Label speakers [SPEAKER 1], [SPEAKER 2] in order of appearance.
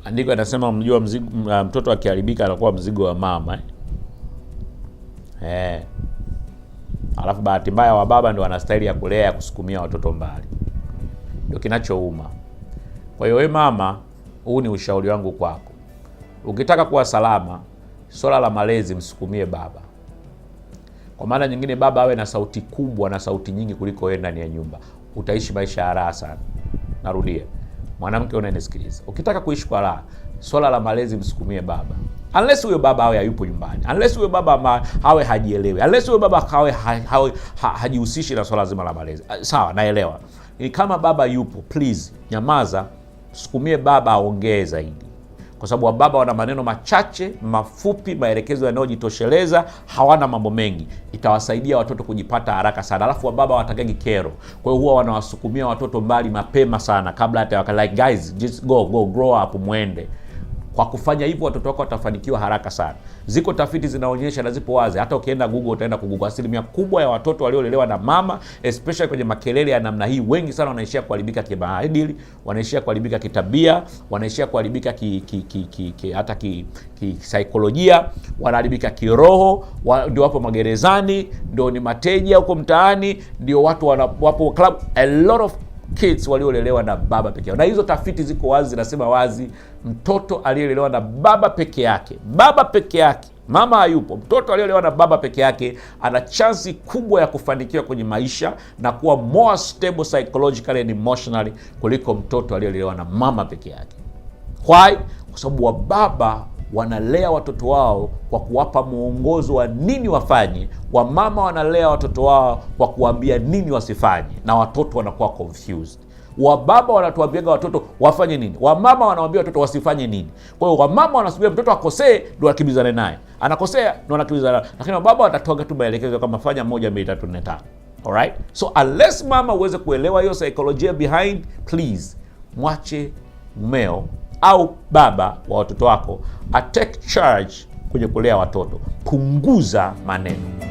[SPEAKER 1] Andiko anasema mjua mtoto akiharibika anakuwa mzigo wa mama. Alafu bahati mbaya wa baba ndio wanastahili ya kulea, ya kusukumia watoto mbali. Ndio kinachouma. Kwa hiyo wewe mama, huu ni ushauri wangu kwako. Ukitaka kuwa salama, swala la malezi msukumie baba. Kwa maana nyingine baba awe na sauti kubwa na sauti nyingi kuliko wewe ndani ya nyumba. Utaishi maisha ya raha sana. Narudia. Mwanamke unanisikiliza. Ukitaka kuishi kwa raha, swala la malezi msukumie baba. Unless huyo baba awe hayupo nyumbani. Unless huyo baba hawe hajielewi. Unless huyo baba hajihusishi na swala zima la malezi. Sawa, naelewa. Ni kama baba yupo, please nyamaza, sukumie baba aongee zaidi. Kwa sababu baba wana maneno machache, mafupi, maelekezo yanayojitosheleza, hawana mambo mengi. Itawasaidia watoto kujipata haraka sana. Alafu baba watakagi kero. Kwa hiyo huwa wanawasukumia watoto mbali mapema sana kabla hata like guys just go grow up muende. Kwa kufanya hivyo watoto wako watafanikiwa haraka sana. Ziko tafiti zinaonyesha na zipo wazi. Hata ukienda Google utaenda kugoogle. Asilimia kubwa ya watoto waliolelewa na mama, especially kwenye makelele ya namna hii, wengi sana wanaishia kuharibika kimaadili, wanaishia kuharibika kitabia, wanaishia kuharibika hata kisaikolojia, wanaharibika kiroho, ndio wapo magerezani, ndio ni mateja huko mtaani, ndio watu wapo club. A lot of kids waliolelewa na baba peke yao. Na hizo tafiti ziko wazi, zinasema wazi, mtoto aliyelelewa na baba peke yake, mama hayupo, mtoto aliyelelewa na baba peke yake ana chansi kubwa ya kufanikiwa kwenye maisha na kuwa more stable psychologically and emotionally kuliko mtoto aliyelelewa na mama peke yake. Why? Kwa sababu wa baba wanalea watoto wao kwa kuwapa mwongozo wa nini wafanye, wa mama wanalea watoto wao kwa kuambia nini wasifanye, na watoto wanakuwa confused. Wa baba wanatuambiaga watoto wafanye nini, wa mama wanawaambia watoto wasifanye nini. Kwa hiyo wa mama wanasubiri mtoto akosee ndio akimbizane naye, anakosea ndio anakimbizana naye, lakini wa baba watatoa tu maelekezo kama fanya 1 2 3 4 5. Alright? So unless mama uweze kuelewa hiyo psychology behind, please mwache mumeo au baba wa watoto wako a take charge kwenye kulea watoto. Punguza maneno.